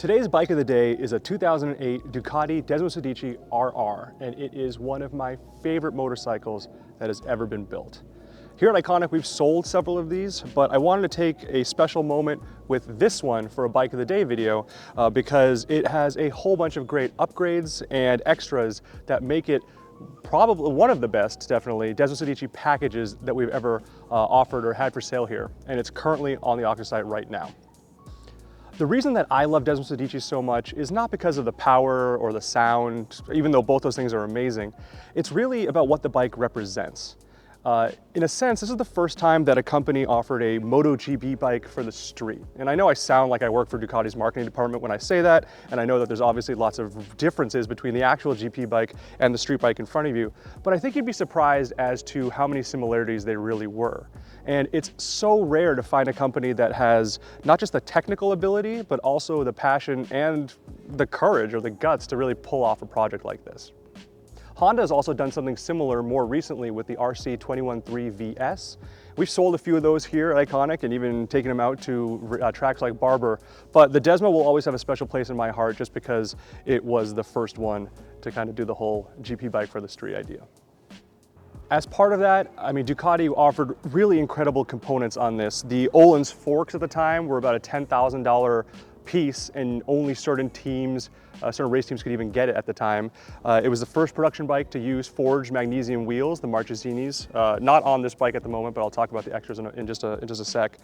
Today's bike of the day is a 2008 Ducati Desmosedici RR, and it is one of my favorite motorcycles that has ever been built. Here at Iconic, we've sold several of these, but I wanted to take a special moment with this one for a bike of the day video because it has a whole bunch of great upgrades and extras that make it probably one of the best, definitely, Desmosedici packages that we've ever offered or had for sale here, and it's currently on the auction site right now. The reason that I love Desmosedici so much is not because of the power or the sound, even though both those things are amazing. It's really about what the bike represents. In a sense, this is the first time that a company offered a MotoGP bike for the street. And I know I sound like I work for Ducati's marketing department when I say that, and I know that there's obviously lots of differences between the actual GP bike and the street bike in front of you, but I think you'd be surprised as to how many similarities they really were. And it's so rare to find a company that has not just the technical ability, but also the passion and the courage or the guts to really pull off a project like this. Honda has also done something similar more recently with the RC213 VS. We've sold a few of those here at Iconic and even taken them out to tracks like Barber, but the Desmo will always have a special place in my heart just because it was the first one to kind of do the whole GP bike for the street idea. As part of that, I mean, Ducati offered really incredible components on this. The Öhlins forks at the time were about a $10,000 piece, and only certain teams, certain race teams could even get it at the time. It was the first production bike to use forged magnesium wheels, the Marchesinis. Not on this bike at the moment, but I'll talk about the extras in just a sec.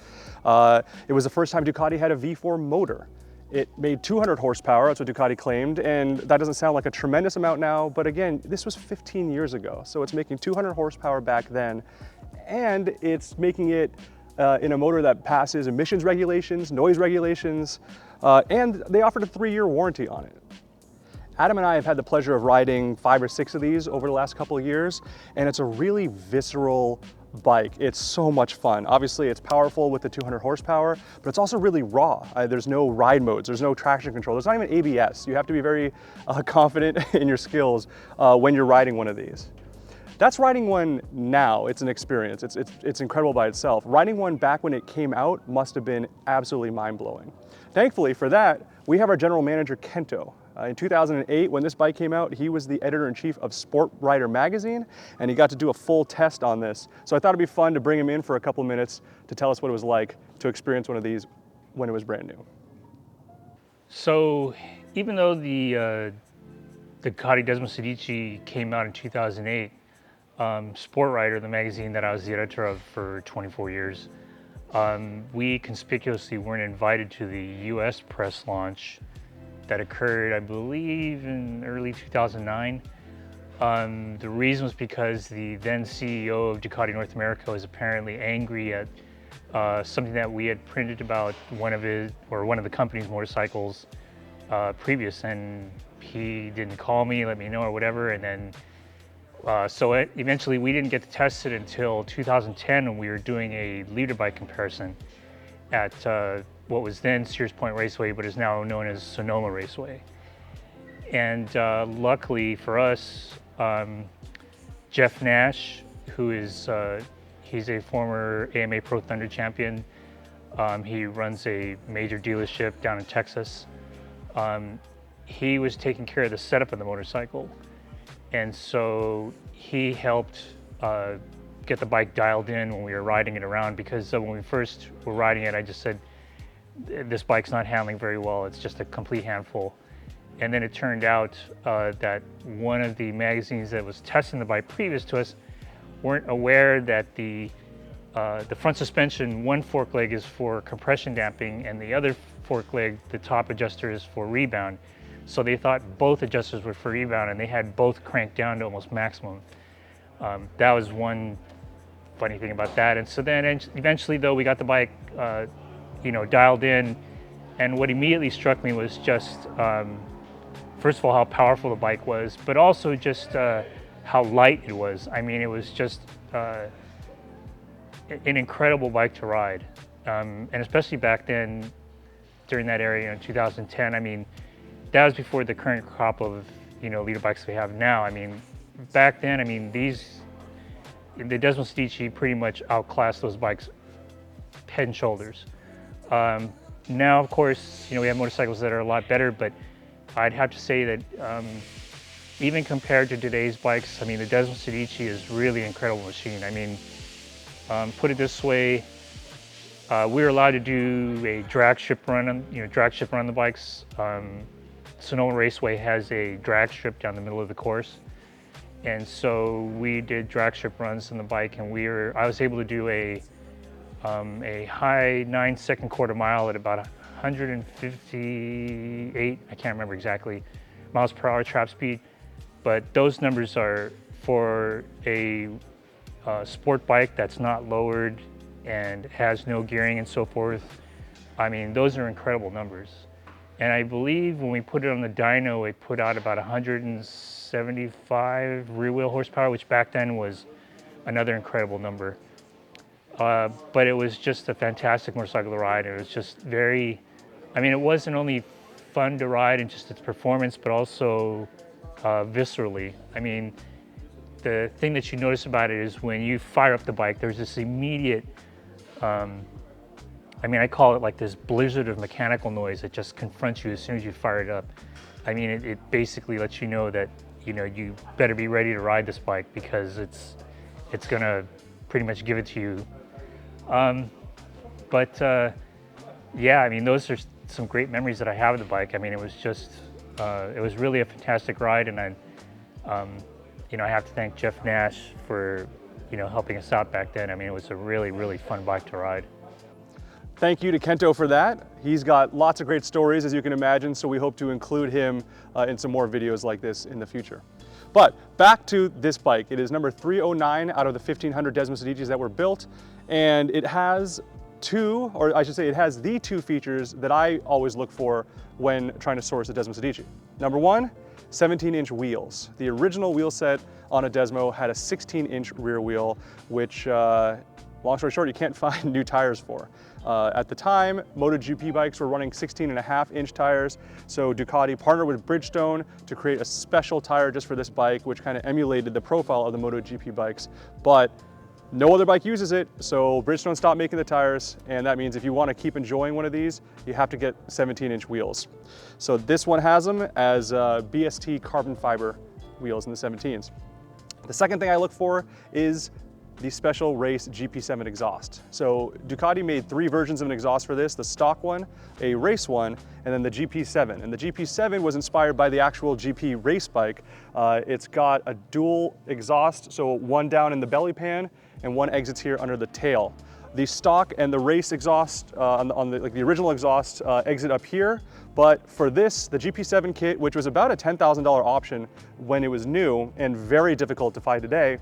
It was the first time Ducati had a V4 motor. It made 200 horsepower, that's what Ducati claimed, and that doesn't sound like a tremendous amount now, but again, this was 15 years ago, so it's making 200 horsepower back then, and it's making it in a motor that passes emissions regulations, noise regulations, and they offered a 3-year warranty on it. Adam and I have had the pleasure of riding 5 or 6 of these over the last couple of years, and it's a really visceral bike. It's so much fun. Obviously, it's powerful with the 200 horsepower, but it's also really raw. There's no ride modes, there's no traction control, there's not even ABS. You have to be very confident in your skills when you're riding one of these. That's riding one now. It's an experience. It's incredible by itself. Riding one back when it came out must have been absolutely mind-blowing. Thankfully for that, we have our general manager, Kento. In 2008, when this bike came out, he was the editor-in-chief of Sport Rider magazine, and he got to do a full test on this. So I thought it'd be fun to bring him in for a couple of minutes to tell us what it was like to experience one of these when it was brand new. So even though the Ducati Desmosedici came out in 2008, Sport Rider, the magazine that I was the editor of for 24 years, we conspicuously weren't invited to the US press launch that occurred, I believe, in early 2009. The reason was because the then CEO of Ducati North America was apparently angry at something that we had printed about one of the company's motorcycles previous, and he didn't call me, let me know or whatever, and then eventually we didn't get to test it until 2010 when we were doing a leader bike comparison at what was then Sears Point Raceway, but is now known as Sonoma Raceway. And luckily for us, Jeff Nash, who is he's a former AMA Pro Thunder champion. He runs a major dealership down in Texas. He was taking care of the setup of the motorcycle. And so he helped get the bike dialed in when we were riding it around, because when we first were riding it, I just said, this bike's not handling very well, it's just a complete handful. And then it turned out that one of the magazines that was testing the bike previous to us weren't aware that the front suspension, one fork leg is for compression damping, and the other fork leg, the top adjuster, is for rebound. So they thought both adjusters were for rebound, and they had both cranked down to almost maximum. That was one funny thing about that. And so then eventually, though, we got the bike dialed in, and what immediately struck me was just, first of all, how powerful the bike was, but also just how light it was. I mean, it was just an incredible bike to ride. And especially back then, during that area in 2010, I mean, that was before the current crop of, leader bikes we have now. I mean, back then, I mean, the Desmosedici pretty much outclassed those bikes head and shoulders. Now, of course, we have motorcycles that are a lot better, but I'd have to say that even compared to today's bikes, I mean, the Desmosedici is really an incredible machine. I mean, put it this way, we were allowed to do a drag strip run on the bikes. Sonoma Raceway has a drag strip down the middle of the course. And so we did drag strip runs on the bike, and I was able to do a high 9-second quarter mile at about 158, I can't remember exactly, miles per hour trap speed. But those numbers are for a sport bike that's not lowered and has no gearing and so forth. I mean, those are incredible numbers. And I believe when we put it on the dyno, it put out about 175 rear wheel horsepower, which back then was another incredible number. But it was just a fantastic motorcycle to ride. It was just it wasn't only fun to ride in just its performance, but also viscerally. I mean, the thing that you notice about it is when you fire up the bike, there's this immediate, I call it like this blizzard of mechanical noise that just confronts you as soon as you fire it up. I mean, it basically lets you know that, you better be ready to ride this bike because it's gonna pretty much give it to you. Yeah, I mean, those are some great memories that I have of the bike. I mean, it was just, it was really a fantastic ride, and I have to thank Jeff Nash for, helping us out back then. I mean, it was a really, really fun bike to ride. Thank you to Kento for that. He's got lots of great stories, as you can imagine, so we hope to include him in some more videos like this in the future. But back to this bike. It is number 309 out of the 1,500 Desmosedicis that were built, and it has it has the two features that I always look for when trying to source a Desmosedici. Number one, 17-inch wheels. The original wheel set on a Desmo had a 16-inch rear wheel, which, long story short, you can't find new tires for. At the time, MotoGP bikes were running 16.5-inch tires, so Ducati partnered with Bridgestone to create a special tire just for this bike, which kind of emulated the profile of the MotoGP bikes, but no other bike uses it, so Bridgestone stopped making the tires, and that means if you want to keep enjoying one of these, you have to get 17-inch wheels. So this one has them as BST carbon fiber wheels in the 17s. The second thing I look for is the special race GP7 exhaust. So Ducati made 3 versions of an exhaust for this, the stock one, a race one, and then the GP7. And the GP7 was inspired by the actual GP race bike. It's got a dual exhaust, so one down in the belly pan and one exits here under the tail. The stock and the race exhaust on the original exhaust exit up here, but for this, the GP7 kit, which was about a $10,000 option when it was new and very difficult to find today,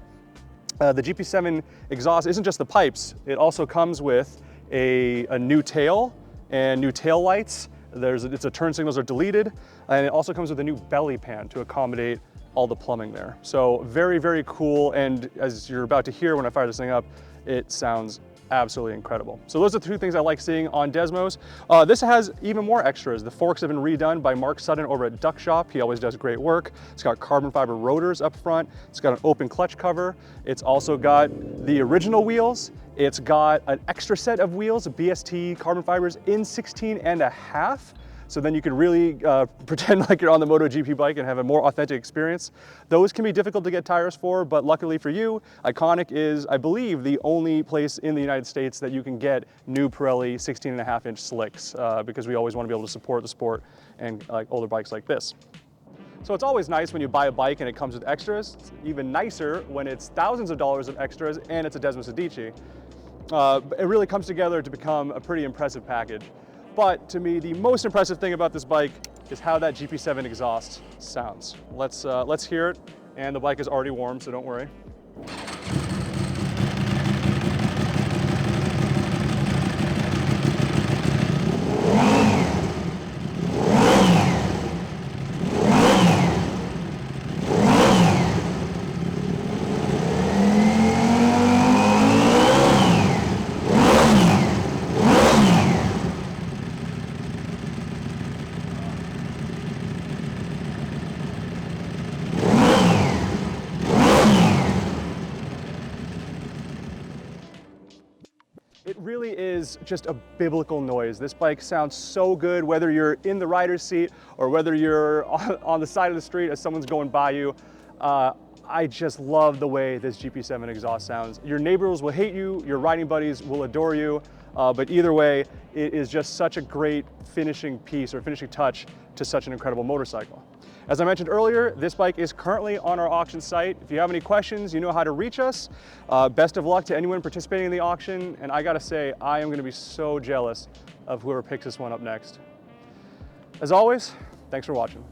the GP7 exhaust isn't just the pipes, it also comes with a new tail and new tail lights. It's a turn signals are deleted, and it also comes with a new belly pan to accommodate all the plumbing there. So very, very cool, and as you're about to hear when I fire this thing up, it sounds absolutely incredible. So those are the 2 things I like seeing on Desmos. This has even more extras. The forks have been redone by Mark Sutton over at Duck Shop. He always does great work. It's got carbon fiber rotors up front. It's got an open clutch cover. It's also got the original wheels. It's got an extra set of wheels, BST carbon fibers in 16.5. So then you can really pretend like you're on the MotoGP bike and have a more authentic experience. Those can be difficult to get tires for, but luckily for you, Iconic is, I believe, the only place in the United States that you can get new Pirelli 16.5-inch slicks because we always want to be able to support the sport and like older bikes like this. So it's always nice when you buy a bike and it comes with extras. It's even nicer when it's thousands of dollars of extras and it's a Desmosedici. It really comes together to become a pretty impressive package. But to me, the most impressive thing about this bike is how that GP7 exhaust sounds. Let's hear it, and the bike is already warm, so don't worry. really is just a biblical noise. This bike sounds so good, whether you're in the rider's seat or whether you're on the side of the street as someone's going by you. I just love the way this GP7 exhaust sounds. Your neighbors will hate you, your riding buddies will adore you, but either way, it is just such a great finishing piece or finishing touch to such an incredible motorcycle. As I mentioned earlier, this bike is currently on our auction site. If you have any questions, you know how to reach us. Best of luck to anyone participating in the auction, and I gotta say, I am gonna be so jealous of whoever picks this one up next. As always, thanks for watching.